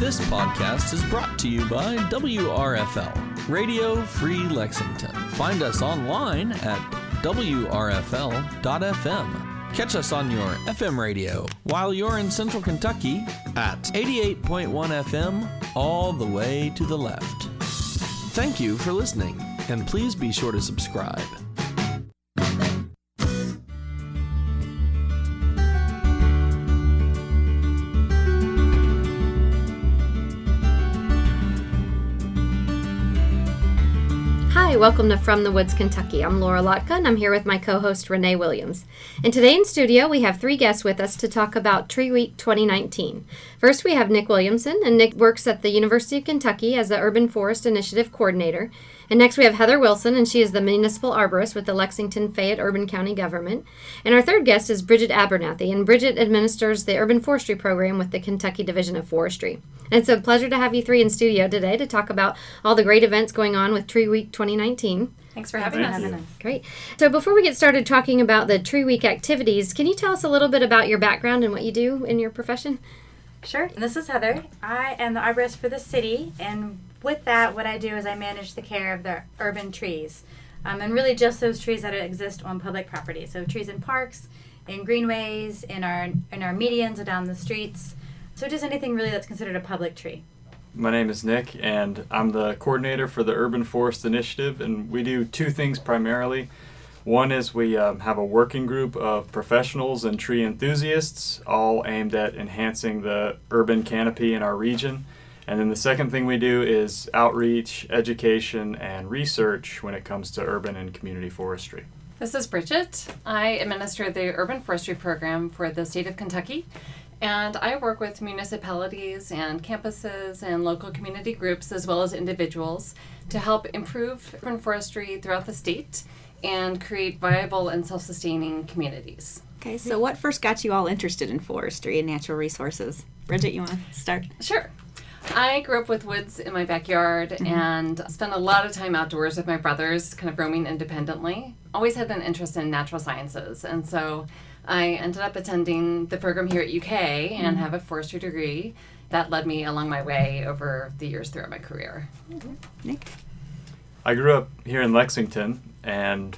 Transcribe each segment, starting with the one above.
This podcast is brought to you by WRFL, Radio Free Lexington. Find us online at wrfl.fm. Catch us on your FM radio while you're in Central Kentucky at 88.1 FM all the way to the left. Thank you for listening, and please be sure to subscribe. Hi, welcome to From the Woods, Kentucky. I'm Lhotka, and I'm here with my co-host Renee Williams. And today in studio, we have three guests with us to talk about Tree Week 2019. First, we have Nic Williamson, and Nic works at the University of Kentucky as the Urban Forest Initiative Coordinator. And next, we have Heather Wilson, and she is the Municipal Arborist with the Lexington-Fayette Urban County Government. And our third guest is Bridget Abernathy, and Bridget administers the Urban Forestry Program with the Kentucky Division of Forestry. And it's a pleasure to have you three in studio today to talk about all the great events going on with Tree Week 2019. Thanks for having us. Great. So before we get started talking about the Tree Week activities, can you tell us a little bit about your background and what you do in your profession? Sure. This is Heather. I am the arborist for the city, and with that, what I do is I manage the care of the urban trees, and really just those trees that exist on public property. So trees in parks, in greenways, in our medians or down the streets. So just anything really that's considered a public tree. My name is Nic, and I'm the coordinator for the Urban Forest Initiative, and we do two things primarily. One is we have a working group of professionals and tree enthusiasts, all aimed at enhancing the urban canopy in our region. And then the second thing we do is outreach, education, and research when it comes to urban and community forestry. This is Bridget. I administer the Urban Forestry Program for the state of Kentucky, and I work with municipalities and campuses and local community groups as well as individuals to help improve urban forestry throughout the state and create viable and self-sustaining communities. Okay, so what first got you all interested in forestry and natural resources? Bridget, you want to start? Sure. I grew up with woods in my backyard and spent a lot of time outdoors with my brothers, kind of roaming independently. Always had an interest in natural sciences, and so I ended up attending the program here at UK and have a forestry degree. That led me along my way over the years throughout my career. Nic? I grew up here in Lexington, and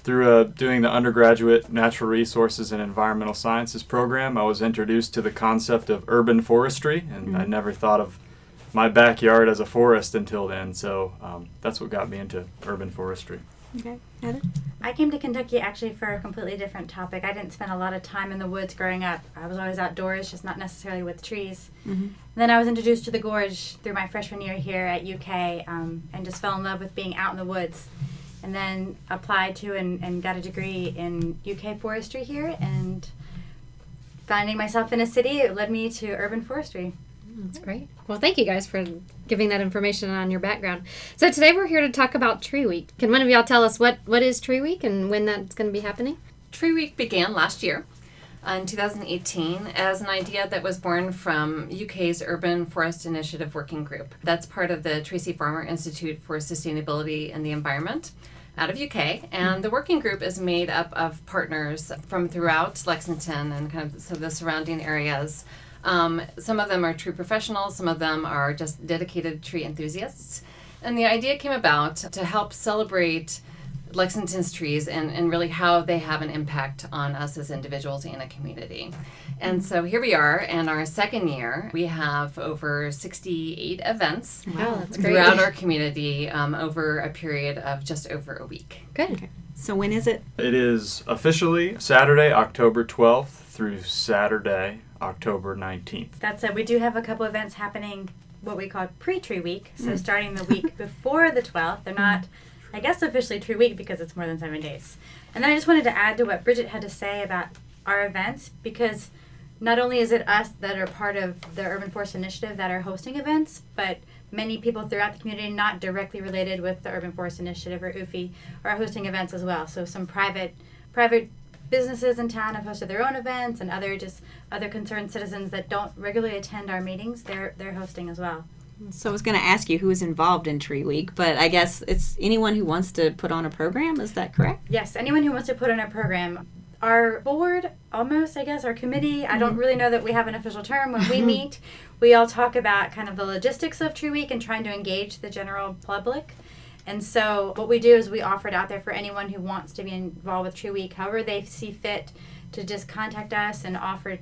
through doing the undergraduate Natural Resources and Environmental Sciences program, I was introduced to the concept of urban forestry, and I never thought of my backyard as a forest until then, so that's what got me into urban forestry. Okay, Heather? I came to Kentucky actually for a completely different topic. I didn't spend a lot of time in the woods growing up. I was always outdoors, just not necessarily with trees. And then I was introduced to the gorge through my freshman year here at UK, and just fell in love with being out in the woods. And then applied to and got a degree in UK forestry here, and finding myself in a city, it led me to urban forestry. That's great. Well, thank you guys for giving that information on your background. So today we're here to talk about Tree Week. Can one of y'all tell us what is Tree Week and when that's going to be happening? Tree Week began last year in 2018 as an idea that was born from UK's Urban Forest Initiative Working Group. That's part of the Tracy Farmer Institute for Sustainability and the Environment out of UK, and the working group is made up of partners from throughout Lexington and kind of the surrounding areas. Some of them are tree professionals, some of them are just dedicated tree enthusiasts. And the idea came about to help celebrate Lexington's trees and really how they have an impact on us as individuals and a community. And so here we are in our second year. We have over 68 events throughout our community over a period of just over a week. Good. Okay. So when is it? It is officially Saturday, October 12th through Saturday, October 19th. That said, we do have a couple events happening, what we call pre-tree week. So starting the week before the 12th, they're not, I guess, officially Tree Week because it's more than 7 days. And then I just wanted to add to what Bridget had to say about our events, because not only is it us that are part of the Urban Forest Initiative that are hosting events, but many people throughout the community not directly related with the Urban Forest Initiative or UFI are hosting events as well. So some private businesses in town have hosted their own events, and other concerned citizens that don't regularly attend our meetings, they're hosting as well. So I was going to ask you who is involved in Tree Week, but I guess it's anyone who wants to put on a program. Is that correct? Yes, anyone who wants to put on a program. our board, almost, I guess, our committee, I don't really know that we have an official term. When we meet, we all talk about kind of the logistics of Tree Week and trying to engage the general public. And so what we do is we offer it out there for anyone who wants to be involved with Tree Week, however they see fit, to just contact us and offer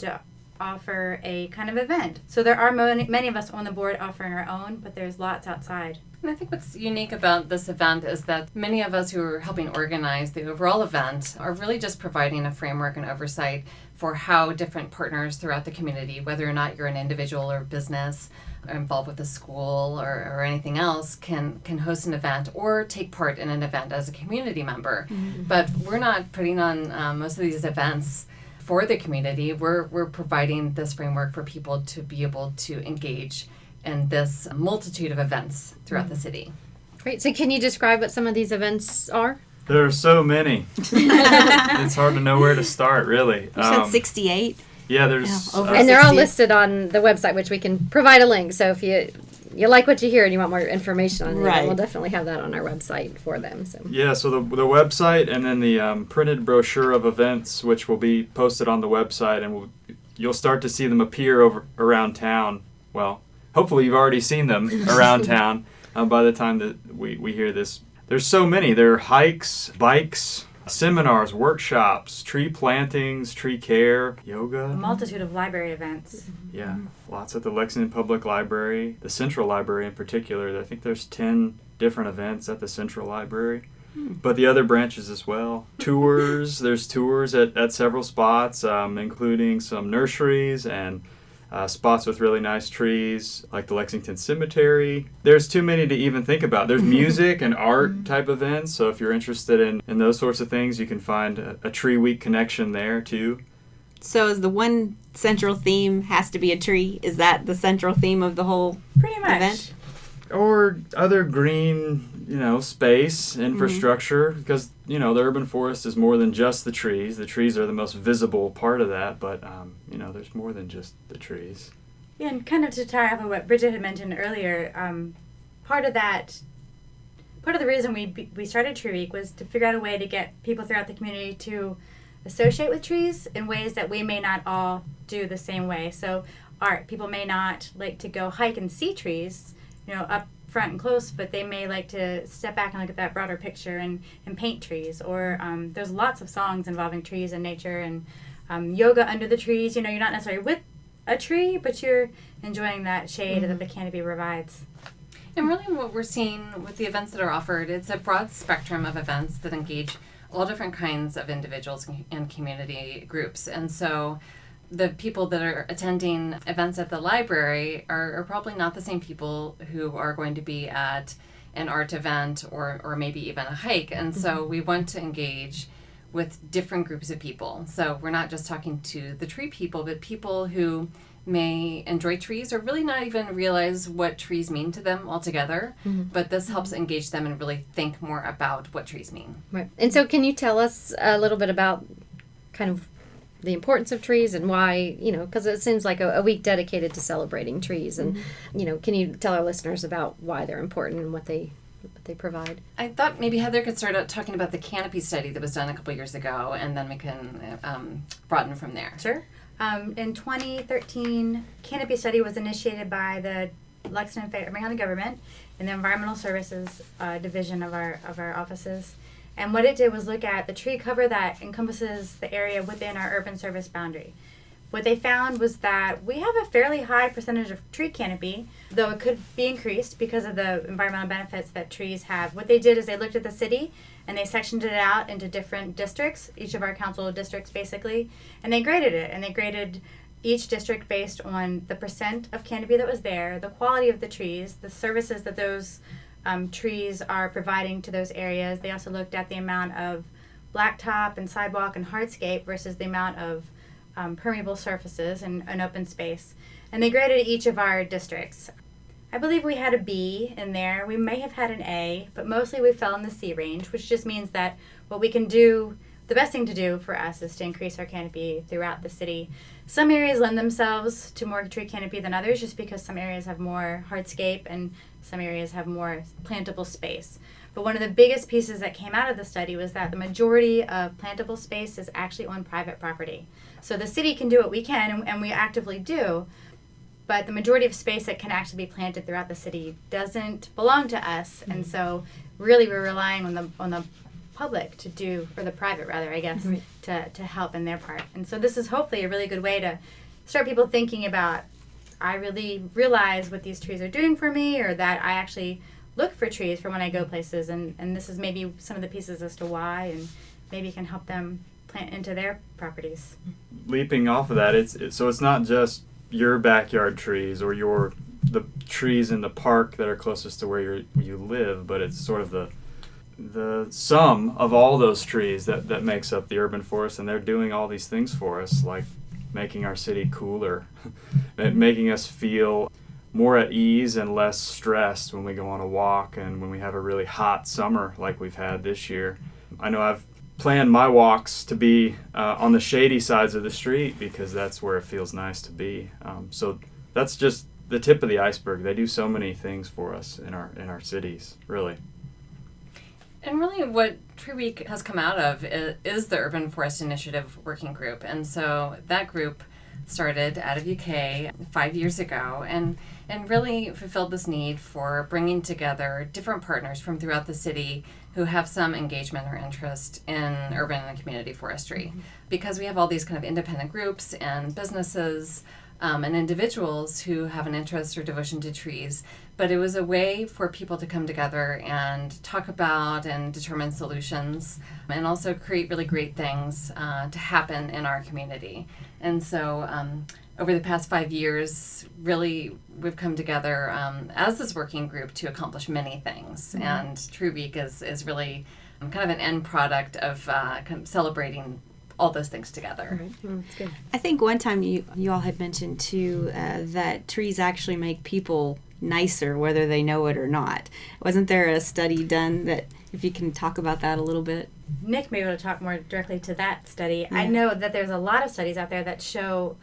a kind of event. So there are many of us on the board offering our own, but there's lots outside. And I think what's unique about this event is that many of us who are helping organize the overall event are really just providing a framework and oversight for how different partners throughout the community, whether or not you're an individual or business or involved with a school or anything else, can host an event or take part in an event as a community member. But we're not putting on most of these events for the community. We're providing this framework for people to be able to engage in this multitude of events throughout the city. Great. So can you describe what some of these events are? There are so many. It's hard to know where to start, really. You said 68? Yeah, there's... over And they're all 60. listed on the website, which we can provide a link. So if you like what you hear and you want more information on it, Right. then we'll definitely have that on our website for them. So Yeah, so the website and then the printed brochure of events, which will be posted on the website, and you'll start to see them appear around town. Well, hopefully you've already seen them around town by the time that we hear this. There's so many. There are hikes, bikes, seminars, workshops, tree plantings, tree care, yoga. A multitude of library events. Yeah, lots at the Lexington Public Library, the Central Library in particular. I think there's 10 different events at the Central Library, but the other branches as well. Tours, there's tours at several spots, including some nurseries and spots with really nice trees, like the Lexington Cemetery. There's too many to even think about. There's music and art type events, so if you're interested in those sorts of things, you can find a Tree Week connection there too. So is the one central theme has to be a tree? Is that the central theme of the whole Pretty much. event? Or other green, space, infrastructure, because, the urban forest is more than just the trees. The trees are the most visible part of that, but, there's more than just the trees. Yeah, and kind of to tie off of what Bridget had mentioned earlier, part of the reason we started Tree Week was to figure out a way to get people throughout the community to associate with trees in ways that we may not all do the same way. So art, people may not like to go hike and see trees, up front and close, but they may like to step back and look at that broader picture and paint trees. Or there's lots of songs involving trees and nature, and yoga under the trees. You're not necessarily with a tree, but you're enjoying that shade that the canopy provides. And really what we're seeing with the events that are offered, it's a broad spectrum of events that engage all different kinds of individuals and community groups. And so the people that are attending events at the library are probably not the same people who are going to be at an art event or maybe even a hike. And so we want to engage with different groups of people. So we're not just talking to the tree people, but people who may enjoy trees or really not even realize what trees mean to them altogether. But this helps engage them and really think more about what trees mean. right. And so can you tell us a little bit about kind of the importance of trees and why, because it seems like a week dedicated to celebrating trees. And, can you tell our listeners about why they're important and what they provide? I thought maybe Heather could start out talking about the canopy study that was done a couple years ago, and then we can broaden from there. Sure. In 2013, canopy study was initiated by the Lexington Fayette County government in the Environmental Services division of our offices. And what it did was look at the tree cover that encompasses the area within our urban service boundary. What they found was that we have a fairly high percentage of tree canopy, though it could be increased because of the environmental benefits that trees have. What they did is they looked at the city and they sectioned it out into different districts, each of our council districts basically, and they graded it. And they graded each district based on the percent of canopy that was there, the quality of the trees, the services that those trees are providing to those areas. They also looked at the amount of blacktop and sidewalk and hardscape versus the amount of permeable surfaces and an open space. And they graded each of our districts. I believe we had a B in there. We may have had an A, but mostly we fell in the C range, which just means that what we can do, the best thing to do for us is to increase our canopy throughout the city. Some areas lend themselves to more tree canopy than others just because some areas have more hardscape and some areas have more plantable space. But one of the biggest pieces that came out of the study was that the majority of plantable space is actually on private property. So the city can do what we can, and we actively do, but the majority of space that can actually be planted throughout the city doesn't belong to us. And so really we're relying on the public to do, or the private rather, I guess, to help in their part. And so this is hopefully a really good way to start people thinking about, I really realize what these trees are doing for me, or that I actually look for trees for when I go places, and this is maybe some of the pieces as to why, and maybe can help them plant into their properties. Leaping off of that, it's not just your backyard trees or the trees in the park that are closest to where you live, but it's sort of the sum of all those trees that makes up the urban forest, and they're doing all these things for us, like making our city cooler, making us feel more at ease and less stressed when we go on a walk and when we have a really hot summer like we've had this year. I know I've planned my walks to be on the shady sides of the street because that's where it feels nice to be. So that's just the tip of the iceberg. They do so many things for us in our cities, really. And really what Tree Week has come out of is the Urban Forest Initiative Working Group. And so that group started out of UK 5 years ago and really fulfilled this need for bringing together different partners from throughout the city who have some engagement or interest in urban and community forestry. Because we have all these kind of independent groups and businesses and individuals who have an interest or devotion to trees. But it was a way for people to come together and talk about and determine solutions and also create really great things to happen in our community. And so over the past 5 years, really we've come together as this working group to accomplish many things. And Tree Week is really kind of an end product of kind of celebrating all those things together. Right. Well, that's good. I think one time you all had mentioned too that trees actually make people nicer whether they know it or not. Wasn't there a study done that, if you can talk about that a little bit? Nick may be able to talk more directly to that study. Yeah. I know that there's a lot of studies out there that show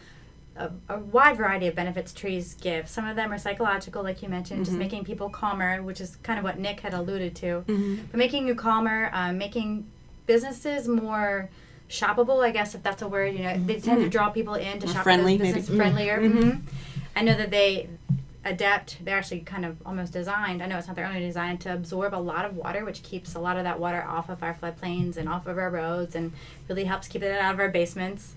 a wide variety of benefits trees give. Some of them are psychological, like you mentioned, just making people calmer, which is kind of what Nick had alluded to. But making you calmer, making businesses more shoppable, I guess, if that's a word. You know, they tend to draw people in to More shop friendly, at those businesses, maybe. friendlier. I know that they adapt. They're actually kind of almost designed. I know it's not their only design to absorb a lot of water, which keeps a lot of that water off of our floodplains and off of our roads, and really helps keep it out of our basements.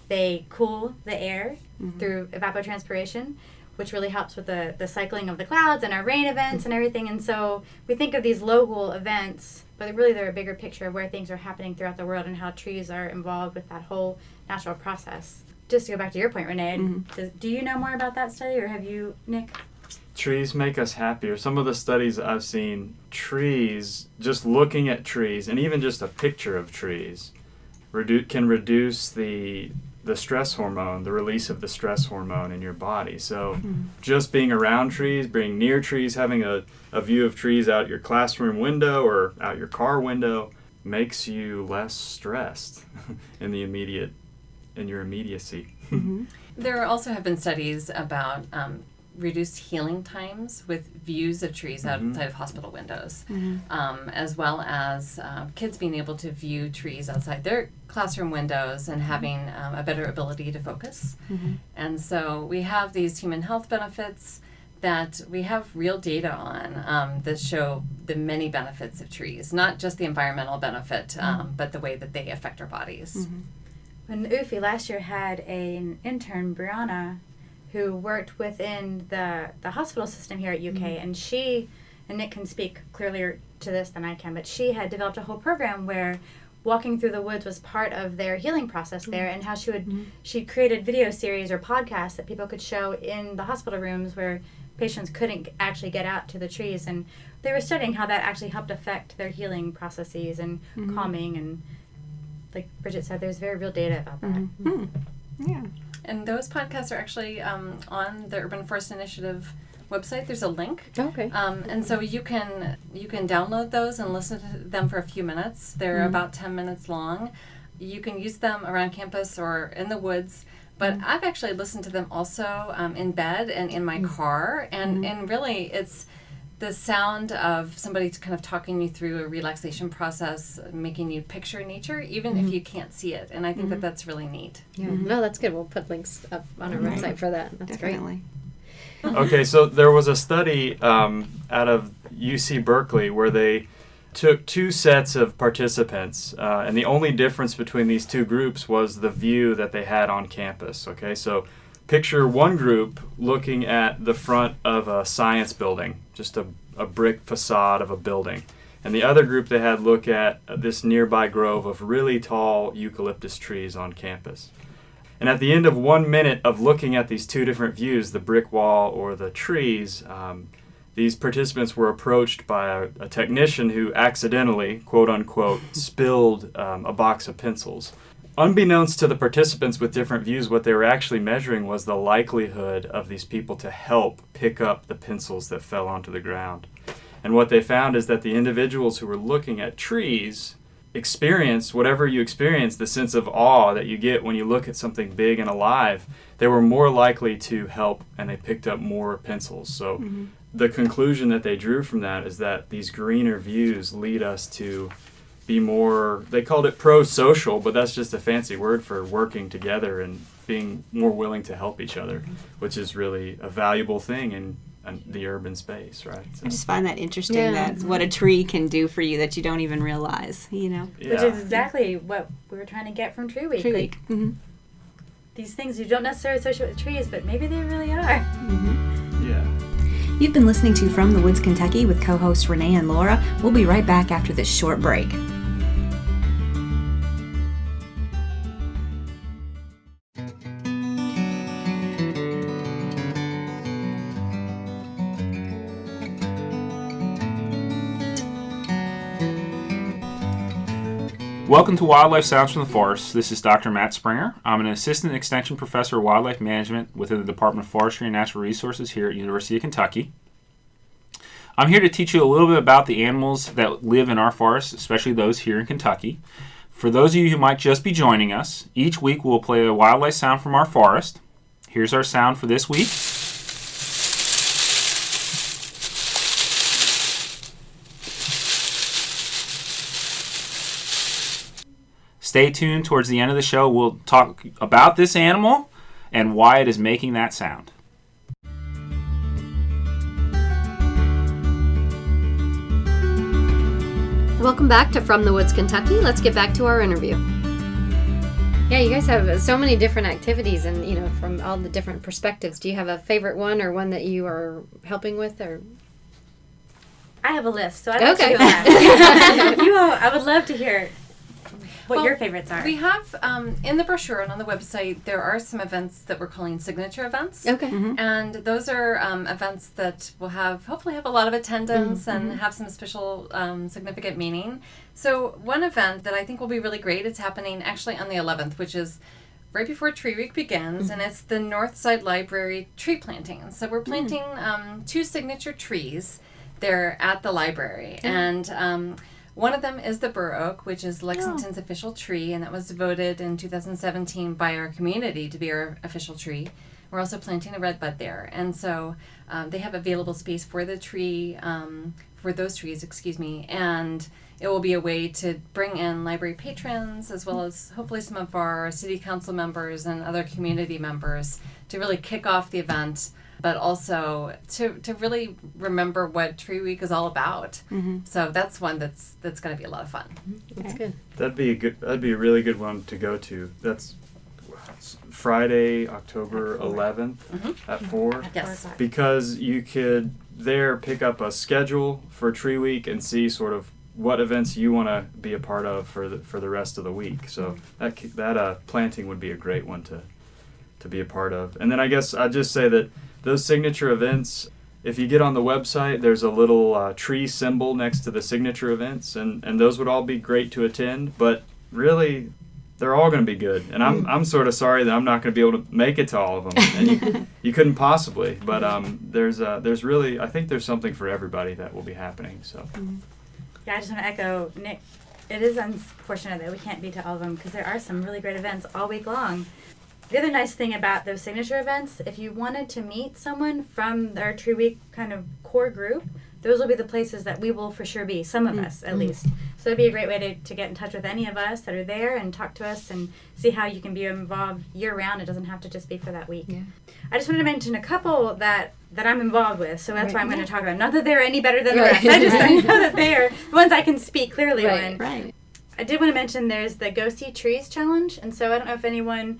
They cool the air through evapotranspiration, which really helps with the cycling of the clouds and our rain events and everything. And so we think of these local events, but really they're a bigger picture of where things are happening throughout the world and how trees are involved with that whole natural process. Just to go back to your point, Renee, do you know more about that study, or have you, Nick? Trees make us happier. Some of the studies I've seen, trees, just looking at trees, and even just a picture of trees, can reduce the stress hormone, the release of the stress hormone in your body. So just being around trees, being near trees, having a view of trees out your classroom window or out your car window makes you less stressed in your immediately. There also have been studies about reduced healing times with views of trees outside of hospital windows, as well as kids being able to view trees outside their classroom windows and having a better ability to focus. And so we have these human health benefits that we have real data on that show the many benefits of trees, not just the environmental benefit, but the way that they affect our bodies. When UFI last year had an intern, Brianna, who worked within the hospital system here at UK, and she, and Nick can speak clearlier to this than I can, but she had developed a whole program where walking through the woods was part of their healing process there, and how she created video series or podcasts that people could show in the hospital rooms where patients couldn't actually get out to the trees, and they were studying how that actually helped affect their healing processes and calming, and like Bridget said, there's very real data about that. Yeah. And those podcasts are actually on the Urban Forest Initiative website. There's a link. Okay. And so you can download those and listen to them for a few minutes. They're about 10 minutes long. You can use them around campus or in the woods. But I've actually listened to them also in bed and in my car. And really, the sound of somebody kind of talking you through a relaxation process, making you picture nature, even if you can't see it. And I think that that's really neat. Yeah, no, that's good. We'll put links up on our website for that. That's Definitely. great. Okay, so there was a study out of UC Berkeley where they took 2 sets of participants, and the only difference between these 2 groups was the view that they had on campus. Okay, so picture one group looking at the front of a science building, just a brick facade of a building, and the other group they had look at this nearby grove of really tall eucalyptus trees on campus. And at the end of 1 minute of looking at these 2 different views, the brick wall or the trees, these participants were approached by a technician who accidentally, quote unquote, spilled a box of pencils. Unbeknownst to the participants with different views, what they were actually measuring was the likelihood of these people to help pick up the pencils that fell onto the ground. And what they found is that the individuals who were looking at trees experienced, whatever you experience, the sense of awe that you get when you look at something big and alive, they were more likely to help and they picked up more pencils. So the conclusion that they drew from that is that these greener views lead us to be more, they called it pro-social, but that's just a fancy word for working together and being more willing to help each other, which is really a valuable thing in the urban space, right? So. I just find that interesting, that's what a tree can do for you that you don't even realize, Yeah. Which is exactly what we were trying to get from Tree Week. Like, these things you don't necessarily associate with trees, but maybe they really are. Yeah. You've been listening to From the Woods, Kentucky with co-hosts Renee and Laura. We'll be right back after this short break. Welcome to Wildlife Sounds from the Forest. This is Dr. Matt Springer. I'm an Assistant Extension Professor of Wildlife Management within the Department of Forestry and Natural Resources here at University of Kentucky. I'm here to teach you a little bit about the animals that live in our forests, especially those here in Kentucky. For those of you who might just be joining us, each week we'll play a wildlife sound from our forest. Here's our sound for this week. Stay tuned. Towards the end of the show, we'll talk about this animal and why it is making that sound. Welcome back to From the Woods, Kentucky. Let's get back to our interview. Yeah, you guys have so many different activities and, from all the different perspectives. Do you have a favorite one or one that you are helping with? Or I have a list, so I'd like to go last. I would love to hear what your favorites are. We have, in the brochure and on the website, there are some events that we're calling signature events. Okay. And those are events that will hopefully have a lot of attendance and have some special significant meaning. So one event that I think will be really great, it's happening actually on the 11th, which is right before Tree Week begins, and it's the Northside Library tree planting. So we're planting 2 signature trees there at the library. And one of them is the bur oak, which is Lexington's official tree, and that was voted in 2017 by our community to be our official tree. We're also planting a redbud there, and so they have available space for the tree, for those trees, and it will be a way to bring in library patrons as well as hopefully some of our city council members and other community members to really kick off the event, but also to really remember what Tree Week is all about. So that's one that's going to be a lot of fun. That's good. That'd be a really good one to go to. That's Friday, October 11th at 4. Yes. Because you could there pick up a schedule for Tree Week and see sort of what events you want to be a part of for the rest of the week. So that planting would be a great one to be a part of. And then I guess I'd just say that those signature events, if you get on the website, there's a little tree symbol next to the signature events, and those would all be great to attend, but really they're all going to be good. And I'm sort of sorry that I'm not going to be able to make it to all of them, and you couldn't possibly, but there's really, I think there's something for everybody that will be happening. So Yeah, I just want to echo Nick. It is unfortunate that we can't be to all of them because there are some really great events all week long. The other nice thing about those signature events, if you wanted to meet someone from our Tree Week kind of core group, those will be the places that we will for sure be, some of us at least. So it'd be a great way to get in touch with any of us that are there and talk to us and see how you can be involved year round. It doesn't have to just be for that week. Yeah. I just wanted to mention a couple that I'm involved with, so that's why I'm going to talk about. Not that they're any better than the rest. I know that they're the ones I can speak clearly on. Right. I did want to mention there's the Go See Trees Challenge, and so I don't know if anyone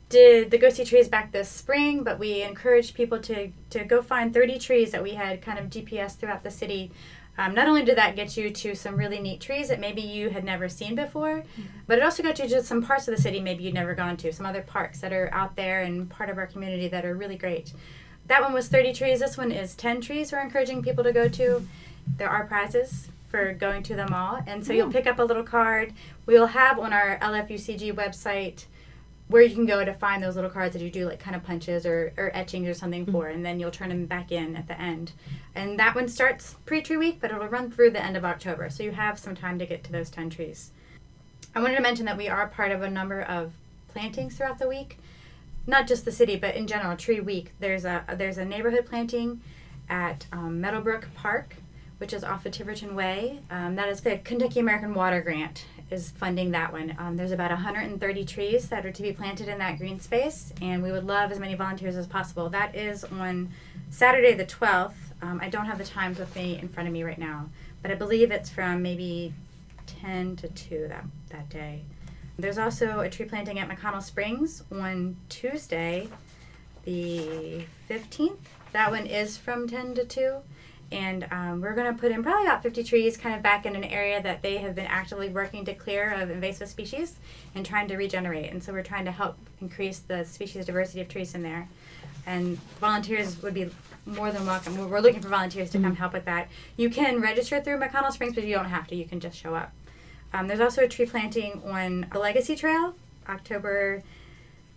did the Go See Trees back this spring, but we encouraged people to go find 30 trees that we had kind of GPS throughout the city. Not only did that get you to some really neat trees that maybe you had never seen before, but it also got you to some parts of the city maybe you'd never gone to, some other parks that are out there and part of our community that are really great. That one was 30 trees. This one is 10 trees we're encouraging people to go to. There are prizes for going to them all, and so you'll pick up a little card. We'll have on our LFUCG website where you can go to find those little cards that you do like kind of punches or etchings or something for, and then you'll turn them back in at the end. And that one starts pre-tree week, but it'll run through the end of October, so you have some time to get to those 10 trees. I wanted to mention that we are part of a number of plantings throughout the week, not just the city, but in general, Tree Week. There's a neighborhood planting at Meadowbrook Park, which is off of Tiverton Way. That is the Kentucky American Water Grant is funding that one. There's about 130 trees that are to be planted in that green space, and we would love as many volunteers as possible. That is on Saturday the 12th. I don't have the times with me in front of me right now, but I believe it's from maybe 10 to 2 that day. There's also a tree planting at McConnell Springs on Tuesday, the 15th. That one is from 10 to 2. And we're going to put in probably about 50 trees kind of back in an area that they have been actively working to clear of invasive species and trying to regenerate. And so we're trying to help increase the species diversity of trees in there. And volunteers would be more than welcome. We're looking for volunteers to come help with that. You can register through McConnell Springs, but you don't have to. You can just show up. There's also a tree planting on the Legacy Trail, October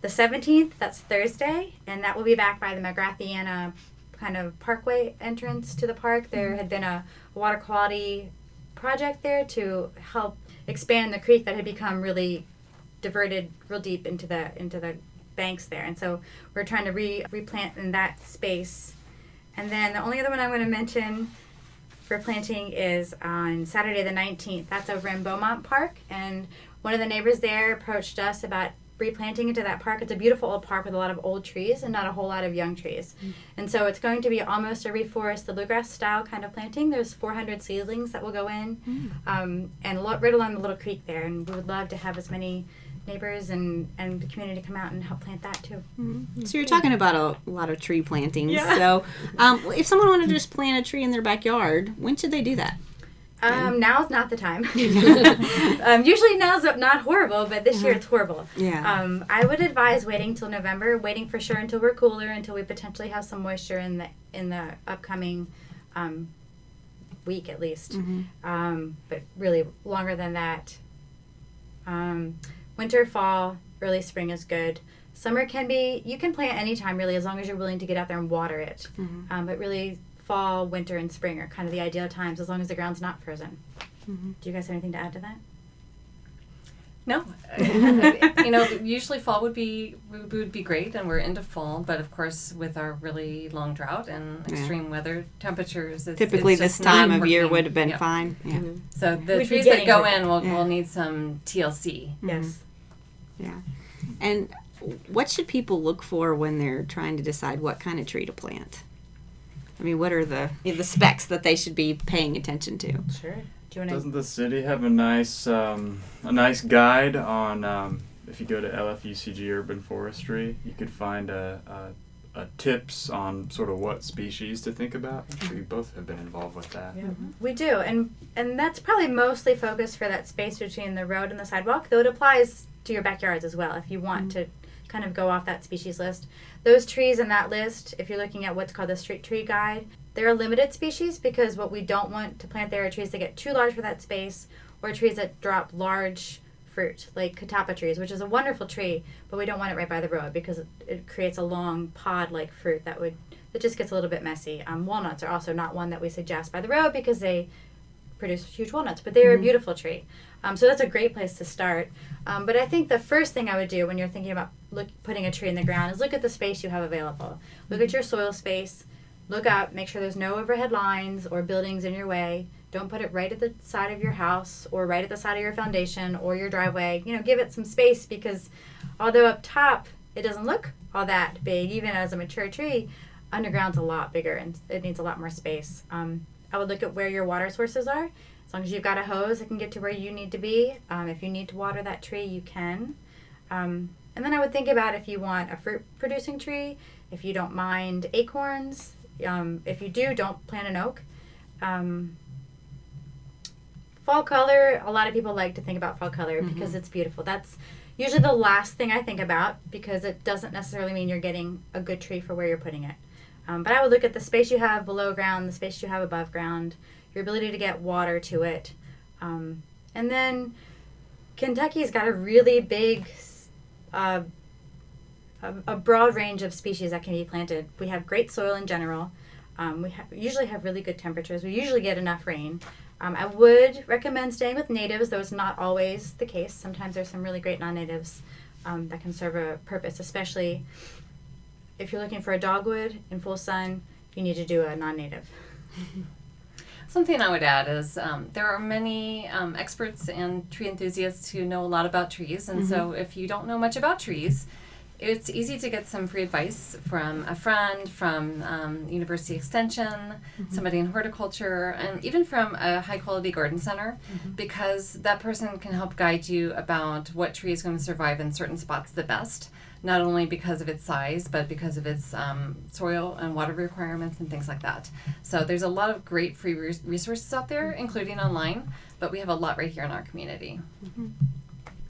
the 17th. That's Thursday. And that will be back by the McGrathiana kind of parkway entrance to the park. There had been a water quality project there to help expand the creek that had become really diverted real deep into the banks there, and so we're trying to replant in that space. And then the only other one I'm going to mention for planting is on Saturday the 19th. That's over in Beaumont Park, and one of the neighbors there approached us about replanting into that park. It's a beautiful old park with a lot of old trees and not a whole lot of young trees. And so it's going to be almost a reforest, the bluegrass style kind of planting. There's 400 seedlings that will go in and right along the little creek there. And we would love to have as many neighbors and the community come out and help plant that too. So you're talking about a lot of tree plantings. Yeah. So if someone wanted to just plant a tree in their backyard, when should they do that? Now's not the time. Usually now's not horrible, but this year it's horrible. Yeah. I would advise waiting till November, waiting for sure until we're cooler, until we potentially have some moisture in the upcoming week at least. But really longer than that. Winter, fall, early spring is good. Summer you can plant anytime really, as long as you're willing to get out there and water it. But really, fall, winter, and spring are kind of the ideal times, as long as the ground's not frozen. Do you guys have anything to add to that? No. Usually fall would be great, and we're into fall, but of course with our really long drought and extreme weather temperatures, typically this time of year would have been fine. Yeah. So the trees that go in will need some TLC. Yes. Yeah. And what should people look for when they're trying to decide what kind of tree to plant? I mean, what are the specs that they should be paying attention to? Sure. Doesn't the city have a nice guide on if you go to LFUCG Urban Forestry, you could find a tips on sort of what species to think about? I'm sure you both have been involved with that. Yeah, we do, and that's probably mostly focused for that space between the road and the sidewalk, though it applies to your backyards as well if you want to kind of go off that species list. Those trees in that list, if you're looking at what's called the street tree guide, they're a limited species because what we don't want to plant there are trees that get too large for that space or trees that drop large fruit, like catappa trees, which is a wonderful tree, but we don't want it right by the road because it creates a long pod-like fruit that just gets a little bit messy. Walnuts are also not one that we suggest by the road because they produce huge walnuts, but they're a beautiful tree. So that's a great place to start. But I think the first thing I would do when you're thinking about putting a tree in the ground is look at the space you have available. Look at your soil space. look up, make sure there's no overhead lines or buildings in your way. Don't put it right at the side of your house or right at the side of your foundation or your driveway. Give it some space, because although up top it doesn't look all that big, even as a mature tree, underground's a lot bigger and it needs a lot more space. I would look at where your water sources are. As long as you've got a hose that can get to where you need to be. If you need to water that tree, you can. And then I would think about if you want a fruit-producing tree, if you don't mind acorns. If you do, don't plant an oak. Fall color, a lot of people like to think about fall color because it's beautiful. That's usually the last thing I think about, because it doesn't necessarily mean you're getting a good tree for where you're putting it. But I would look at the space you have below ground, the space you have above ground, your ability to get water to it. And then Kentucky's got a really big, a broad range of species that can be planted. We have great soil in general. We usually have really good temperatures. We usually get enough rain. I would recommend staying with natives, though it's not always the case. Sometimes there's some really great non-natives that can serve a purpose, especially if you're looking for a dogwood in full sun, you need to do a non-native. Something I would add is there are many experts and tree enthusiasts who know a lot about trees, and so if you don't know much about trees, it's easy to get some free advice from a friend, from University Extension, somebody in horticulture, and even from a high-quality garden center, because that person can help guide you about what tree is going to survive in certain spots the best, not only because of its size, but because of its soil and water requirements and things like that. So there's a lot of great free resources out there, including online, but we have a lot right here in our community.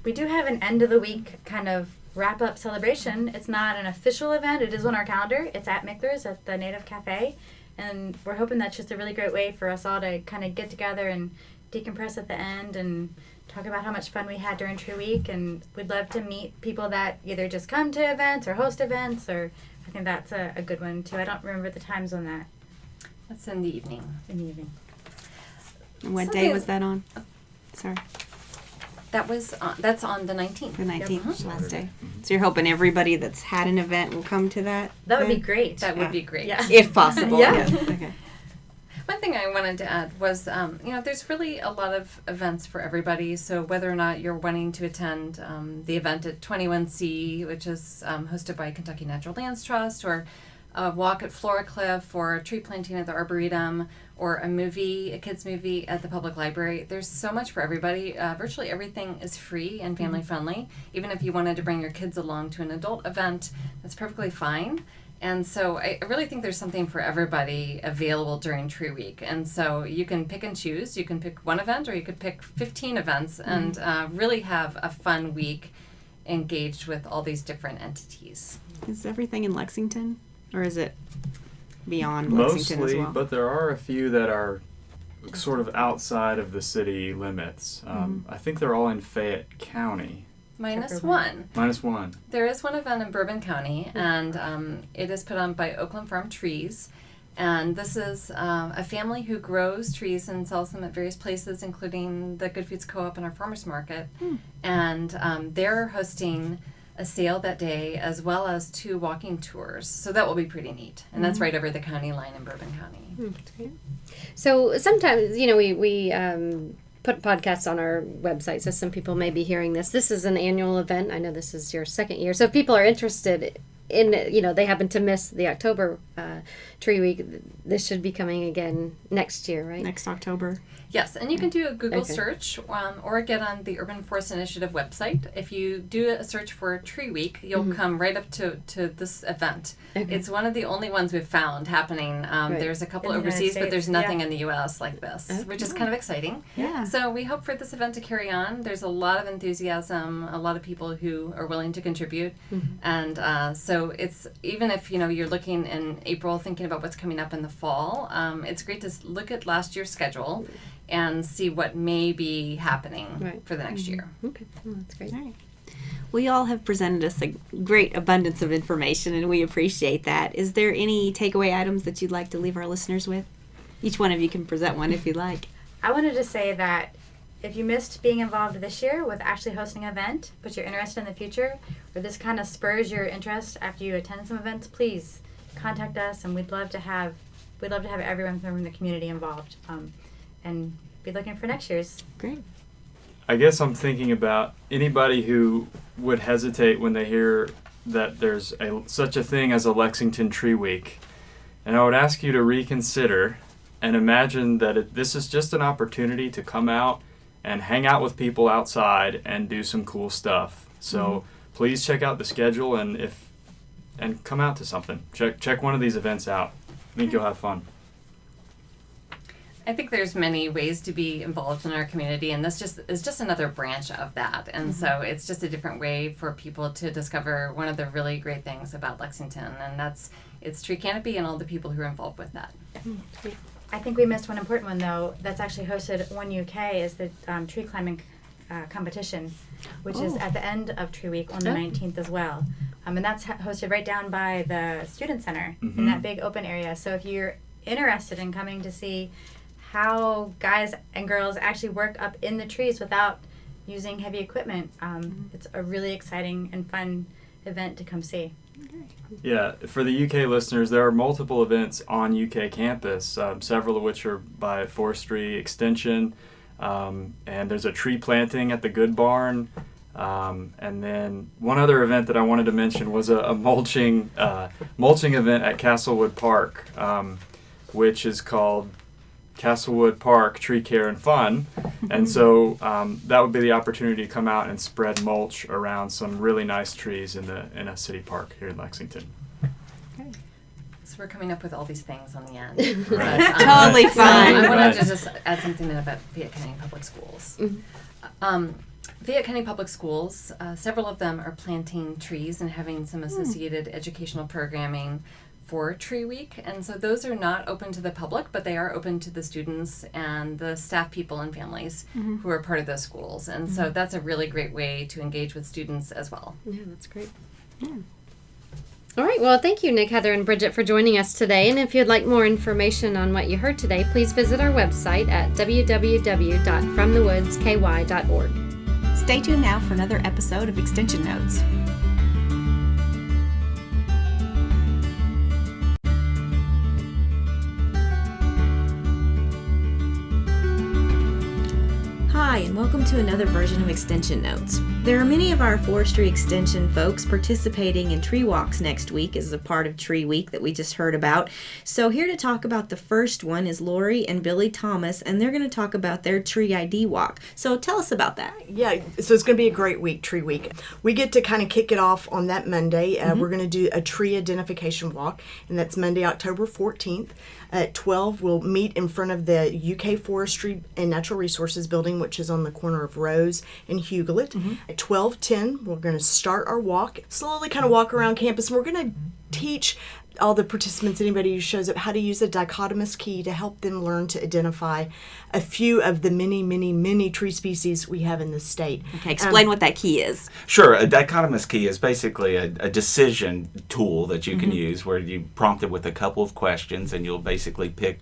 We do have an end of the week kind of wrap-up celebration. It's not an official event. It is on our calendar. It's at Mickler's at the Native Cafe, and we're hoping that's just a really great way for us all to kind of get together and decompress at the end and talk about how much fun we had during Tree Week. And we'd love to meet people that either just come to events or host events, or I think that's a good one too. I don't remember the times on that. That's in the evening. In the evening. And what day was that on? Sorry. That's on the 19th. The 19th, last day. So you're hoping everybody that's had an event will come to that? That would be great. That would be great. Yeah. If possible. Yeah. Yes. Okay. One thing I wanted to add was, there's really a lot of events for everybody. So whether or not you're wanting to attend the event at 21C, which is hosted by Kentucky Natural Lands Trust, or a walk at Flora Cliff, or tree planting at the Arboretum, or a kids movie at the public library. There's so much for everybody. Virtually everything is free and family friendly. Even if you wanted to bring your kids along to an adult event, that's perfectly fine. And so I really think there's something for everybody available during Tree Week. And so you can pick and choose. You can pick one event, or you could pick 15 events and really have a fun week engaged with all these different entities. Is everything in Lexington, or is it beyond Lexington as well? Mostly, but there are a few that are sort of outside of the city limits. I think they're all in Fayette County. Minus one. Minus one. There is one event in Bourbon County, and it is put on by Oakland Farm Trees. And this is a family who grows trees and sells them at various places, including the Good Foods Co-op and our farmers market. And they're hosting a sale that day, as well as 2 walking tours. So that will be pretty neat. And that's right over the county line in Bourbon County. So sometimes, we put podcasts on our website, so some people may be hearing this. This is an annual event. I know this is your second year. So if people are interested in, they happen to miss the October Tree Week, this should be coming again next year, right? Next October. Yes, and you can do a Google search or get on the Urban Forest Initiative website. If you do a search for Tree Week, you'll come right up to this event. It's one of the only ones we've found happening. There's a couple In the United overseas, but there's States, nothing in the U.S. like this, which is kind of exciting. Yeah. So we hope for this event to carry on. There's a lot of enthusiasm, a lot of people who are willing to contribute. And so it's, even if, you're looking in April thinking about what's coming up in the fall, it's great to look at last year's schedule and see what may be happening for the next year. Okay, well, that's great. All right. Well, you all have presented us a great abundance of information, and we appreciate that. Is there any takeaway items that you'd like to leave our listeners with? Each one of you can present one if you'd like. I wanted to say that if you missed being involved this year with actually hosting an event, but you're interested in the future, or this kind of spurs your interest after you attend some events, please contact us, and we'd love to have everyone from the community involved, and be looking for next year's. Great. I guess I'm thinking about anybody who would hesitate when they hear that there's such a thing as a Lexington Tree Week. And I would ask you to reconsider and imagine that this is just an opportunity to come out and hang out with people outside and do some cool stuff. So please check out the schedule and come out to something. Check one of these events out. I think you'll have fun. I think there's many ways to be involved in our community, and this is just another branch of that. And so it's just a different way for people to discover one of the really great things about Lexington, and it's tree canopy and all the people who are involved with that. I think we missed one important one, though, that's actually hosted One UK, is the tree climbing competition, which is at the end of Tree Week on the 19th as well. And that's hosted right down by the Student Center in that big open area. So if you're interested in coming to see how guys and girls actually work up in the trees without using heavy equipment, it's a really exciting and fun event to come see. Yeah, for the UK listeners, there are multiple events on UK campus, several of which are by Forestry Extension, and there's a tree planting at the Good Barn, and then one other event that I wanted to mention was a mulching event at Castlewood Park, which is called Castlewood Park Tree Care and Fun. And so that would be the opportunity to come out and spread mulch around some really nice trees in a city park here in Lexington. So we're coming up with all these things on the end. Totally fine. I wanted to just add something about Fayette County Public Schools. Fayette County Public Schools, several of them are planting trees and having some associated educational programming for Tree Week, and so those are not open to the public, but they are open to the students and the staff people and families who are part of those schools, and so that's a really great way to engage with students as well. Yeah, that's great. Yeah. All right, well, thank you, Nick, Heather, and Bridget, for joining us today. And if you'd like more information on what you heard today, please visit our website at www.fromthewoodsky.org. Stay tuned now for another episode of Extension Notes. Hi, and welcome to another version of Extension Notes. There are many of our Forestry Extension folks participating in tree walks next week as a part of Tree Week that we just heard about. So here to talk about the first one is Lori and Billy Thomas, and they're going to talk about their Tree ID walk. So tell us about that. Yeah, so it's going to be a great week, Tree Week. We get to kind of kick it off on that Monday. We're going to do a tree identification walk, and that's Monday, October 14th. At 12, we'll meet in front of the UK Forestry and Natural Resources building, which is on the corner of Rose and Hughlett. At 12:10, we're going to start our walk, slowly kind of walk around campus, and we're going to teach all the participants, anybody who shows up, how to use a dichotomous key to help them learn to identify a few of the many, many, many tree species we have in the state. Okay, explain what that key is. Sure. A dichotomous key is basically a decision tool that you can use where you prompt it with a couple of questions and you'll basically pick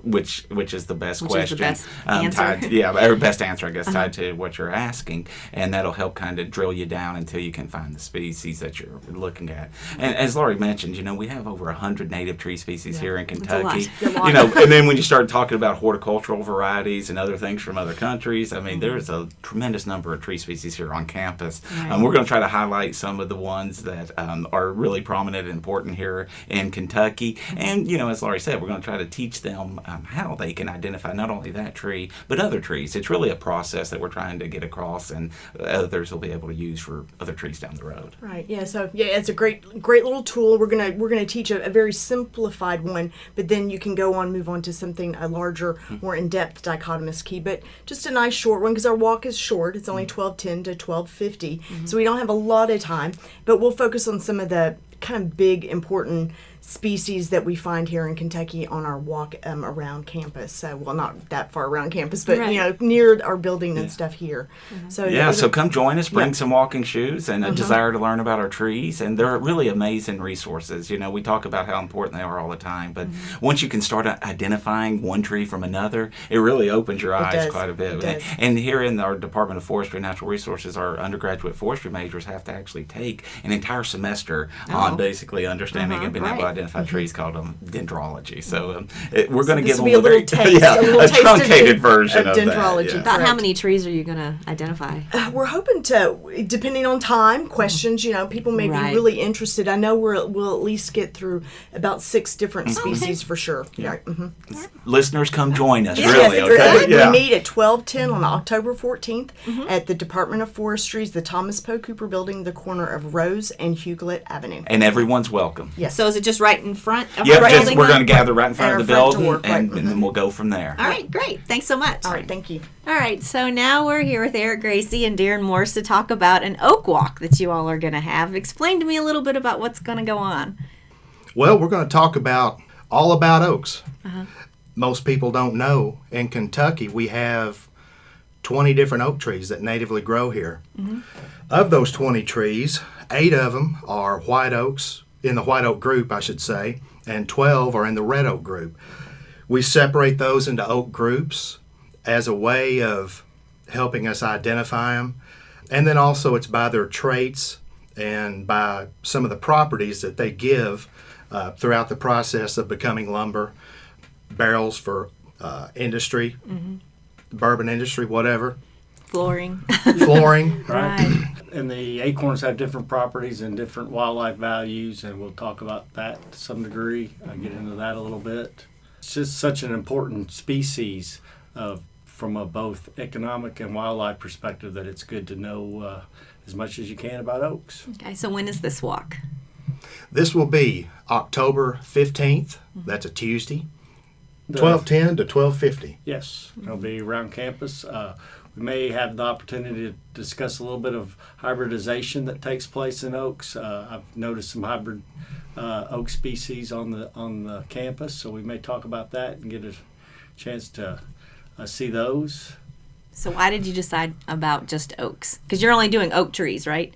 which is the best question. Is the best answer. Or best answer, I guess, tied to what you're asking. And that'll help kind of drill you down until you can find the species that you're looking at. And as Laurie mentioned, we have over 100 native tree species here in Kentucky. And then when you start talking about horticultural varieties and other things from other countries, I mean, there's a tremendous number of tree species here on campus. Right. We're going to try to highlight some of the ones that are really prominent and important here in Kentucky. And, as Laurie said, we're going to try to teach them how they can identify not only that tree, but other trees. It's really a process that we're trying to get across, and others will be able to use for other trees down the road. Right. Yeah. So it's a great little tool. We're gonna teach a very simplified one, but then you can move on to something a larger, more in-depth dichotomous key. But just a nice short one because our walk is short. It's only 12:10 to 12:50, so we don't have a lot of time. But we'll focus on some of the kind of big, important species that we find here in Kentucky on our walk around campus. Well, not that far around campus, but near our building and stuff here. So come join us. Bring some walking shoes and a desire to learn about our trees. And they're really amazing resources. We talk about how important they are all the time, but once you can start identifying one tree from another, it really opens your eyes quite a bit. And here in our Department of Forestry and Natural Resources, our undergraduate forestry majors have to actually take an entire semester on basically understanding and being able to identify trees called dendrology. So we're going to this give will them be a little taste, a truncated version of dendrology. that. Yeah. About how many trees are you going to identify? We're hoping to, depending on time, questions, people may Right. be really interested. I know we'll at least get through about 6 different species for sure. Yeah. Mm-hmm. Listeners, come join us, Yes, really, okay? We meet at 12:10 on October 14th at the Department of Forestry's, the Thomas Poe Cooper Building, the corner of Rose and Hughlett Avenue. And everyone's welcome. Yes. So is it just right in front of Yep, our just, building? we're going to gather right in front At of the our front building, door, right. and then we'll go from there. All right, great. Thanks so much. All right, thank you. All right, so now we're here with Eric Gracie and Darren Morse to talk about an oak walk that you all are going to have. Explain to me a little bit about what's going to go on. Well, we're going to talk all about oaks. Most people don't know in Kentucky we have 20 different oak trees that natively grow here. Of those 20 trees, 8 of them are white oaks, in the white oak group, I should say, and 12 are in the red oak group. We separate those into oak groups as a way of helping us identify them. And then also it's by their traits and by some of the properties that they give throughout the process of becoming lumber, barrels for industry, bourbon industry, whatever, Flooring. flooring. Right. And the acorns have different properties and different wildlife values, and we'll talk about that to some degree. I'll get into that a little bit. It's just such an important species from a both economic and wildlife perspective that it's good to know as much as you can about oaks. Okay, so when is this walk? This will be October 15th. That's a Tuesday, 12:10 to 12:50. Yes, it'll be around campus. We may have the opportunity to discuss a little bit of hybridization that takes place in oaks. I've noticed some hybrid oak species on the campus, so we may talk about that and get a chance to see those. So why did you decide about just oaks? Because you're only doing oak trees, right?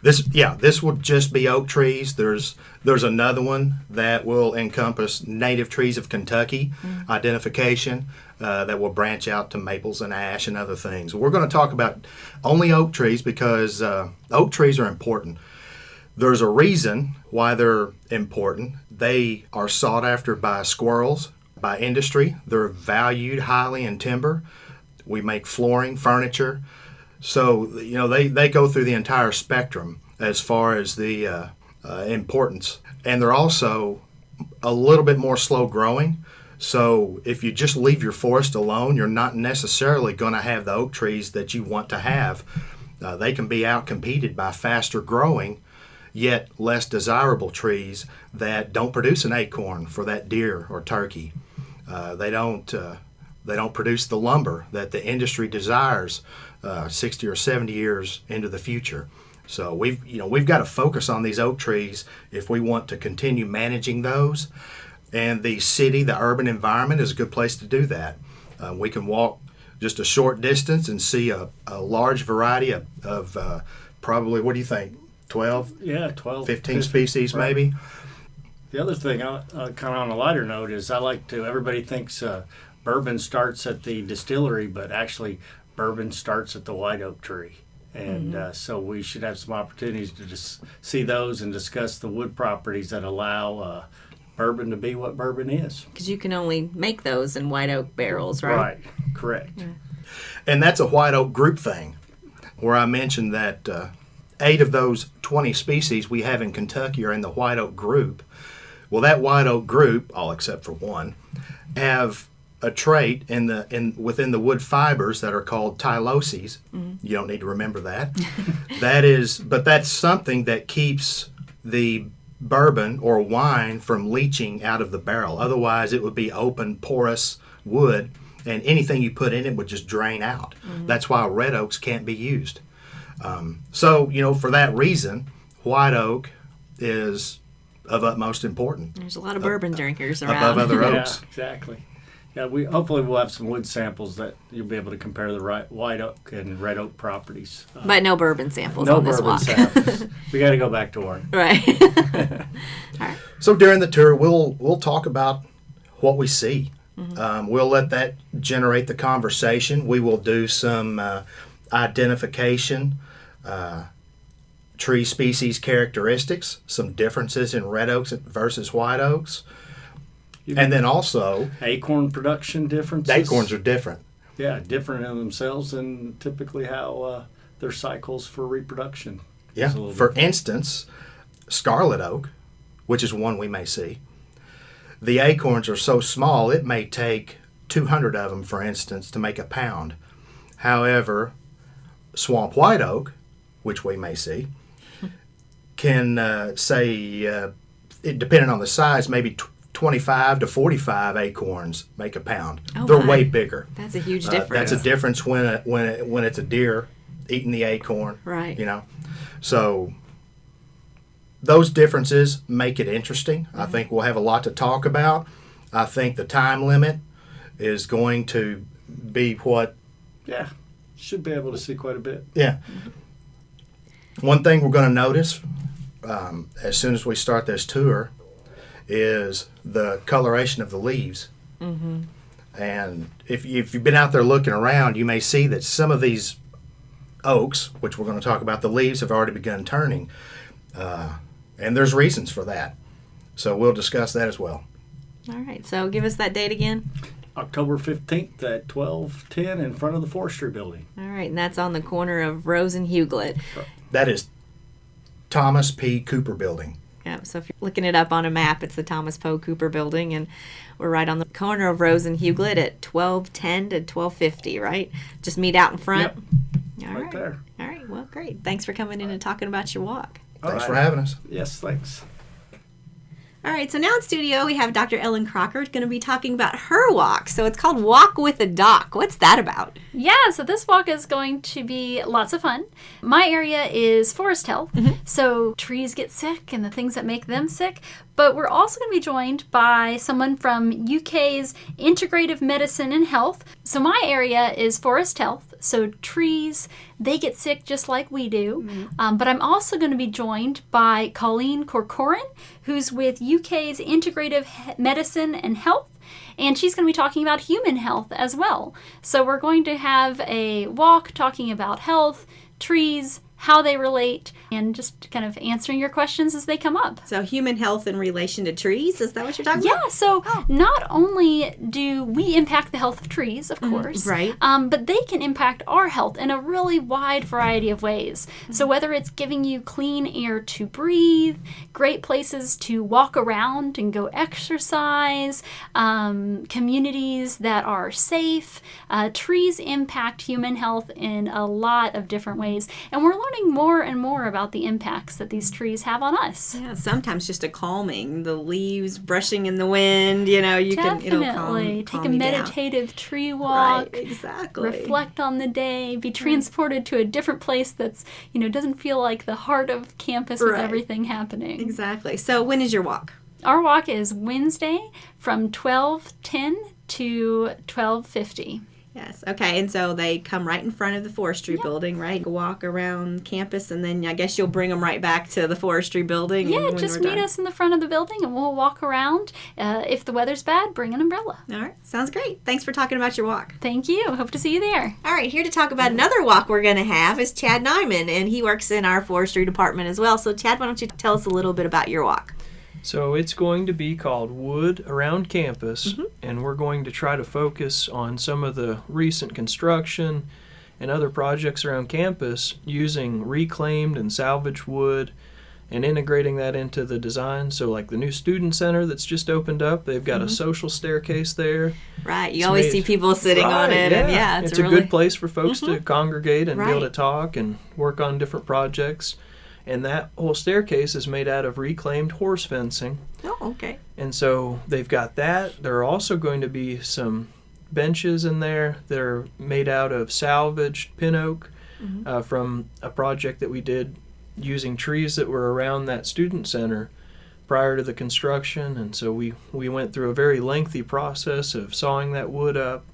This will just be oak trees. There's another one that will encompass native trees of Kentucky identification that will branch out to maples and ash and other things. We're going to talk about only oak trees because oak trees are important. There's a reason why they're important. They are sought after by squirrels, by industry. They're valued highly in timber. We make flooring, furniture. So, they go through the entire spectrum as far as the importance. And they're also a little bit more slow growing. So if you just leave your forest alone, you're not necessarily going to have the oak trees that you want to have. They can be outcompeted by faster growing, yet less desirable trees that don't produce an acorn for that deer or turkey. They don't produce the lumber that the industry desires 60 or 70 years into the future. So we've got to focus on these oak trees if we want to continue managing those. And the city, the urban environment is a good place to do that. We can walk just a short distance and see a large variety of probably, what do you think, 12? Yeah, 12. 15 species right. maybe? The other thing, kind of on a lighter note, is everybody thinks bourbon starts at the distillery, but actually bourbon starts at the white oak tree. And so we should have some opportunities to just see those and discuss the wood properties that allow bourbon to be what bourbon is. Because you can only make those in white oak barrels, right? Right, correct. Yeah. And that's a white oak group thing, where I mentioned that 8 of those 20 species we have in Kentucky are in the white oak group. Well, that white oak group, all except for one, have a trait within the wood fibers that are called tyloses. You don't need to remember that. But that's something that keeps the bourbon or wine from leaching out of the barrel. Otherwise, it would be open, porous wood, and anything you put in it would just drain out. That's why red oaks can't be used. So, for that reason, white oak is of utmost importance. There's a lot of bourbon drinkers around. Above other oaks. Yeah, exactly. Yeah, hopefully we'll have some wood samples that you'll be able to compare the white oak and red oak properties. But no bourbon samples no on this bourbon walk. samples. We got to go back to work. Right. So during the tour, we'll talk about what we see. We'll let that generate the conversation. We will do some identification, tree species characteristics, some differences in red oaks versus white oaks. And then also acorn production differences. The acorns are different. Yeah, different in themselves and typically how their cycles for reproduction. Yeah, for instance, scarlet oak, which is one we may see, the acorns are so small it may take 200 of them, for instance, to make a pound. However, swamp white oak, which we may see, can depending on the size, maybe 25 to 45 acorns make a pound. Oh, they're my. way bigger. That's a huge difference. That's a difference when it's a deer eating the acorn. Right. So those differences make it interesting. I think we'll have a lot to talk about. I think the time limit is going to be what? Yeah, should be able to see quite a bit. Yeah. One thing we're going to notice as soon as we start this tour is the coloration of the leaves. Mm-hmm. And if you've been out there looking around, you may see that some of these oaks, which we're going to talk about, the leaves have already begun turning. And there's reasons for that. So we'll discuss that as well. All right. So give us that date again. October 15th at 12:10 in front of the Forestry building. All right. And that's on the corner of Rose and Huglet. That is Thomas P. Cooper Building. Yeah, so if you're looking it up on a map, it's the Thomas Poe Cooper Building, and we're right on the corner of Rose and Huglet at 12:10 to 12:50, right? Just meet out in front. Yep. All right there. All right, well, great. Thanks for coming in and talking about your walk. Thanks for having us. Yes, thanks. All right, so now in studio we have Dr. Ellen Crocker going to be talking about her walk. So it's called Walk with a Doc. What's that about? Yeah, so this walk is going to be lots of fun. My area is forest health, so trees get sick and the things that make them sick. But we're also going to be joined by someone from UK's Integrative Medicine and Health. So my area is forest health, so trees, they get sick just like we do. But I'm also going to be joined by Colleen Corcoran, who's with UK's Integrative Medicine and Health. And she's going to be talking about human health as well. So we're going to have a walk talking about health, trees, how they relate, and just kind of answering your questions as they come up. So human health in relation to trees, is that what you're talking about? Yeah, so not only do we impact the health of trees, of course, right. But they can impact our health in a really wide variety of ways. So whether it's giving you clean air to breathe, great places to walk around and go exercise, communities that are safe, trees impact human health in a lot of different ways. And we're learning more and more about the impacts that these trees have on us. Yeah, sometimes just a calming, the leaves brushing in the wind, you Definitely. can Take a meditative tree walk. Right, exactly. Reflect on the day. Be transported to a different place that's, doesn't feel like the heart of campus with everything happening. Exactly. So when is your walk? Our walk is Wednesday from 12:10 to 12:50. Yes. Okay. And so they come right in front of the Forestry building, right? Walk around campus, and then I guess you'll bring them right back to the Forestry building. Yeah, just meet us in the front of the building, and we'll walk around. If the weather's bad, bring an umbrella. All right. Sounds great. Thanks for talking about your walk. Thank you. Hope to see you there. All right. Here to talk about another walk we're going to have is Chad Nyman, and he works in our Forestry department as well. So, Chad, why don't you tell us a little bit about your walk? So it's going to be called Wood Around Campus, and we're going to try to focus on some of the recent construction and other projects around campus using reclaimed and salvaged wood and integrating that into the design. So like the new student center that's just opened up, they've got a social staircase there. Right, you always see people sitting on it. Yeah. And it's a good place for folks to congregate and be able to talk and work on different projects. And that whole staircase is made out of reclaimed horse fencing. Oh, okay. And so they've got that. There are also going to be some benches in there that are made out of salvaged pin oak from a project that we did using trees that were around that student center prior to the construction. And so we went through a very lengthy process of sawing that wood up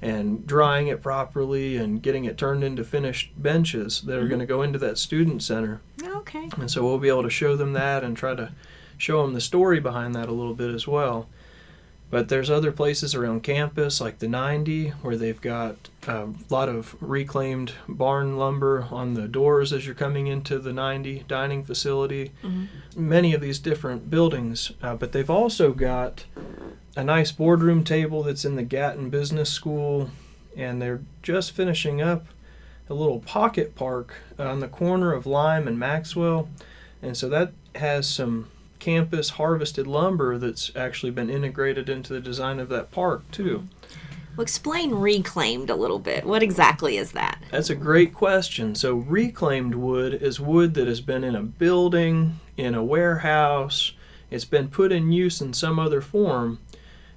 and drying it properly and getting it turned into finished benches that are going to go into that student center. Okay. And so we'll be able to show them that and try to show them the story behind that a little bit as well. But there's other places around campus, like the 90, where they've got a lot of reclaimed barn lumber on the doors as you're coming into the 90 dining facility. Many of these different buildings. But they've also got a nice boardroom table that's in the Gatton Business School, and they're just finishing up a little pocket park on the corner of Lime and Maxwell. And so that has some campus harvested lumber that's actually been integrated into the design of that park too. Well, explain reclaimed a little bit. What exactly is that? That's a great question. So reclaimed wood is wood that has been in a building, in a warehouse. It's been put in use in some other form.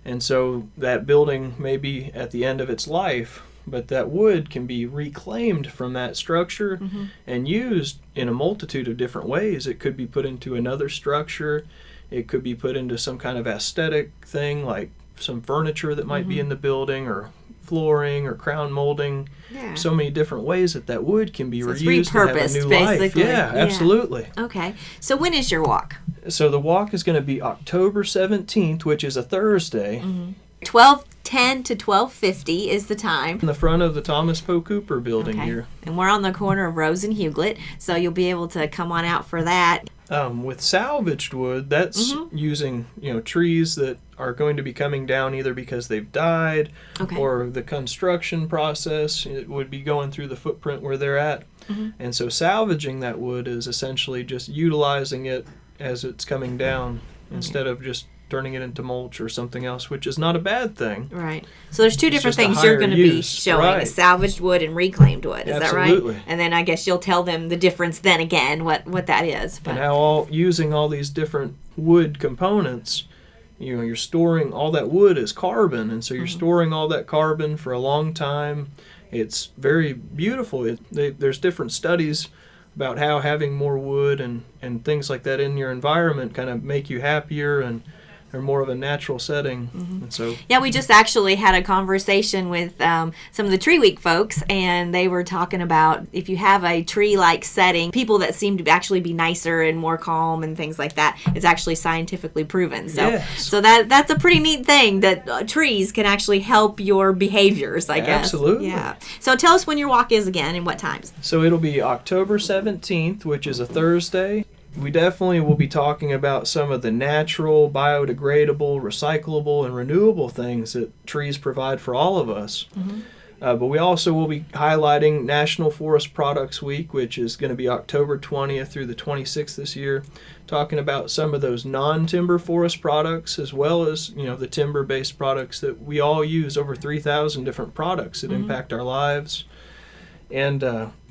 And so that building may be at the end of its life, but that wood can be reclaimed from that structure and used in a multitude of different ways. It could be put into another structure. It could be put into some kind of aesthetic thing, like some furniture that might be in the building, or flooring, or crown molding. Yeah. So many different ways that wood can be So it's reused and have a repurposed, new life. basically. Yeah, absolutely. Okay. So when is your walk? So the walk is going to be October 17th, which is a Thursday. 12:10 to 12:50 is the time. In the front of the Thomas Poe Cooper building here. And we're on the corner of Rose and Huglet, so you'll be able to come on out for that. With salvaged wood, that's using trees that are going to be coming down either because they've died or the construction process. It would be going through the footprint where they're at. And so salvaging that wood is essentially just utilizing it as it's coming down instead of just turning it into mulch or something else, which is not a bad thing. Right. So there's two It's different just a things you're higher going to be use. showing, Right. salvaged wood and reclaimed wood. Is Absolutely. that right? And then I guess you'll tell them the difference then again, what that is. And how using all these different wood components, you're storing all that wood as carbon, and so you're storing all that carbon for a long time. It's very beautiful. There's different studies about how having more wood and things like that in your environment kind of make you happier and they're more of a natural setting. And so yeah, we just actually had a conversation with some of the Tree Week folks, and they were talking about if you have a tree-like setting, people that seem to actually be nicer and more calm and things like that, it's actually scientifically proven. So, Yes. so that's a pretty neat thing that trees can actually help your behaviors, I guess. Absolutely. Yeah. So tell us when your walk is again and what times. So it'll be October 17th, which is a Thursday. We definitely will be talking about some of the natural, biodegradable, recyclable, and renewable things that trees provide for all of us. But we also will be highlighting National Forest Products Week, which is going to be October 20th through the 26th this year, talking about some of those non-timber forest products as well as the timber-based products that we all use, over 3,000 different products that impact our lives. And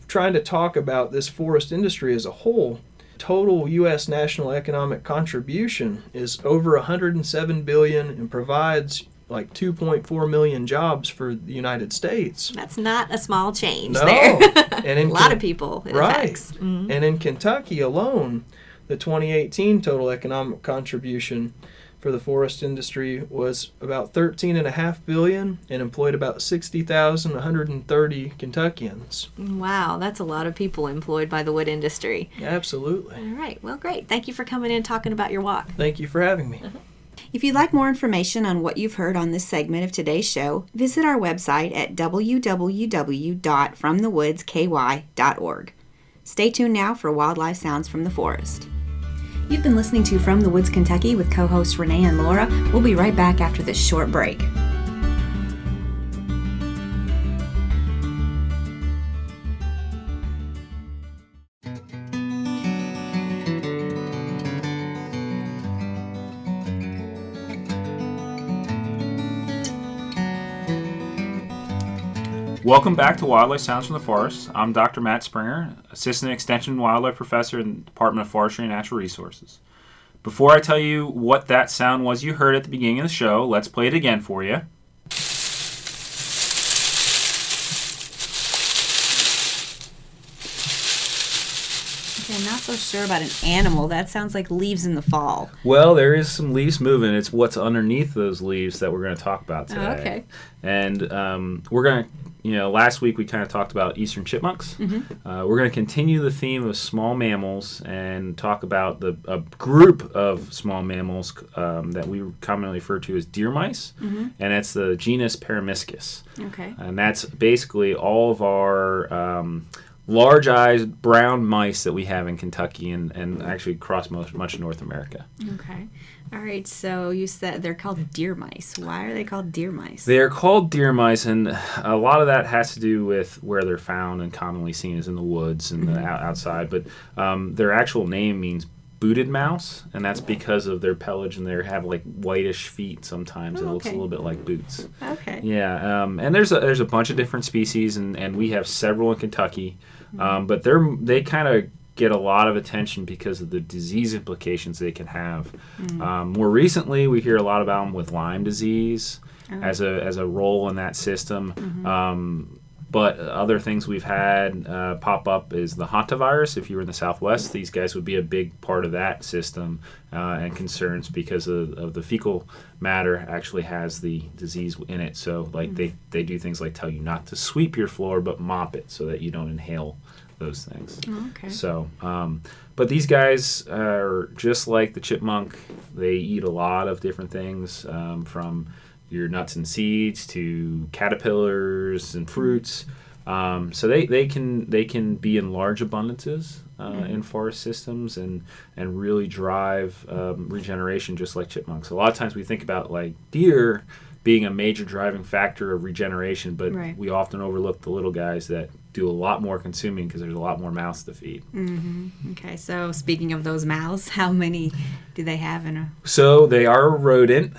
trying to talk about this forest industry as a whole. Total U.S. national economic contribution is over $107 billion and provides like 2.4 million jobs for the United States. That's not a small change No. there. And in a lot of people it right. affects. And in Kentucky alone, the 2018 total economic contribution for the forest industry was about $13.5 billion and employed about 60,130 Kentuckians. Wow, that's a lot of people employed by the wood industry. Absolutely. All right, well, great. Thank you for coming in and talking about your walk. Thank you for having me. If you'd like more information on what you've heard on this segment of today's show, visit our website at www.fromthewoodsky.org. Stay tuned now for wildlife sounds from the forest. You've been listening to From the Woods, Kentucky with co-hosts Renee and Laura. We'll be right back after this short break. Welcome back to Wildlife Sounds from the Forest. I'm Dr. Matt Springer, Assistant Extension Wildlife Professor in the Department of Forestry and Natural Resources. Before I tell you what that sound was you heard at the beginning of the show, let's play it again for you. Okay, now so sure about an animal. That sounds like leaves in the fall. Well, there is some leaves moving. It's what's underneath those leaves that we're going to talk about today. Oh, okay. And we're going to, last week we kind of talked about eastern chipmunks. Mm-hmm. We're going to continue the theme of small mammals and talk about a group of small mammals that we commonly refer to as deer mice. Mm-hmm. And it's the genus Peromyscus. Okay. And that's basically all of our large-eyed brown mice that we have in Kentucky and actually across much of North America. Okay. All right, so you said they're called deer mice. Why are they called deer mice? They're called deer mice, and a lot of that has to do with where they're found and commonly seen is in the woods and the outside. But their actual name means booted mouse, and that's because of their pelage, and they have like whitish feet sometimes. It looks a little bit like boots. Okay. Yeah, and there's a bunch of different species, and we have several in Kentucky, but they kind of get a lot of attention because of the disease implications they can have. More recently, we hear a lot about them with Lyme disease as a role in that system. But other things we've had pop up is the Lhotka virus. If you were in the Southwest, these guys would be a big part of that system and concerns because of the fecal matter actually has the disease in it. So like they do things like tell you not to sweep your floor but mop it so that you don't inhale those things. Okay. So, but these guys are just like the chipmunk. They eat a lot of different things from your nuts and seeds to caterpillars and fruits. So they can be in large abundances in forest systems and really drive regeneration just like chipmunks. A lot of times we think about like deer being a major driving factor of regeneration, but we often overlook the little guys that do a lot more consuming because there's a lot more mouths to feed. Mm-hmm. Okay, so speaking of those mouths, how many do they have in a... So they are a rodent.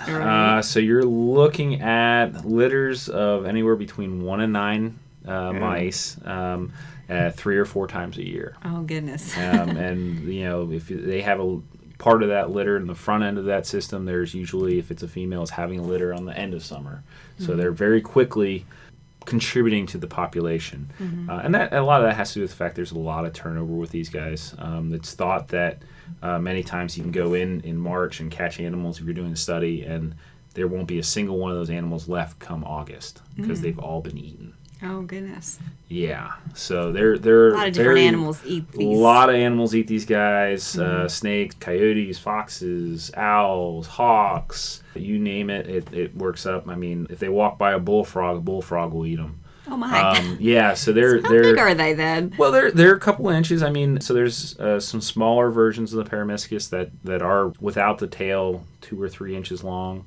So you're looking at litters of anywhere between 1 and 9 mice 3 or 4 times a year. Oh, goodness. And, if they have a part of that litter in the front end of that system, there's usually, if it's a female, it's having a litter on the end of summer. So they're very quickly contributing to the population. And that a lot of that has to do with the fact there's a lot of turnover with these guys. It's thought that many times you can go in March and catch animals if you're doing a study, and there won't be a single one of those animals left come August because they've all been eaten. Oh, goodness. Yeah. So they're a lot of different animals eat these. A lot of animals eat these guys. Snakes, coyotes, foxes, owls, hawks. You name it, it works up. I mean, if they walk by a bullfrog will eat them. Oh my! Yeah, so they're how big are they then? Well, they're a couple inches. I mean, so there's some smaller versions of the Peromyscus that are without the tail 2 or 3 inches long,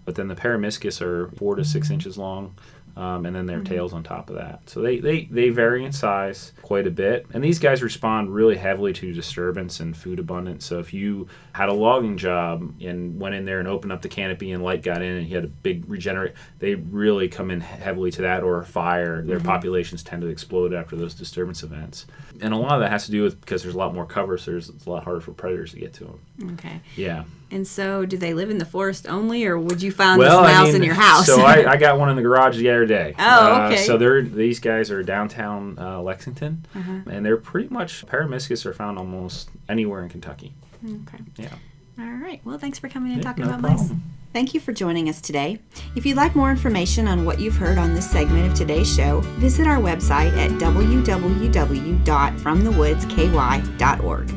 but then the Peromyscus are 4 to 6 inches long. And then their tails on top of that. So they vary in size quite a bit. And these guys respond really heavily to disturbance and food abundance. So if you had a logging job and went in there and opened up the canopy and light got in and you had a big regenerate, they really come in heavily to that, or a fire. Their populations tend to explode after those disturbance events. And a lot of that has to do with because there's a lot more cover, so it's a lot harder for predators to get to them. Okay. Yeah. And so, do they live in the forest only, or would you find this mouse in your house? So I got one in the garage the other day. Oh, okay. So these guys are downtown Lexington, and they're pretty much Peromyscus are found almost anywhere in Kentucky. Okay. Yeah. All right. Well, thanks for coming and talking no about problem. mice. Thank you for joining us today. If you'd like more information on what you've heard on this segment of today's show, visit our website at www.fromthewoodsky.org.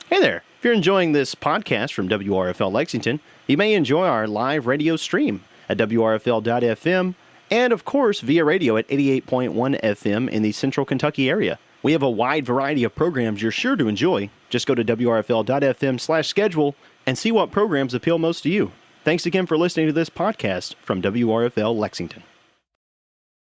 Hey there. If you're enjoying this podcast from WRFL Lexington, you may enjoy our live radio stream at WRFL.FM and, of course, via radio at 88.1 FM in the central Kentucky area. We have a wide variety of programs you're sure to enjoy. Just go to WRFL.FM/schedule and see what programs appeal most to you. Thanks again for listening to this podcast from WRFL Lexington.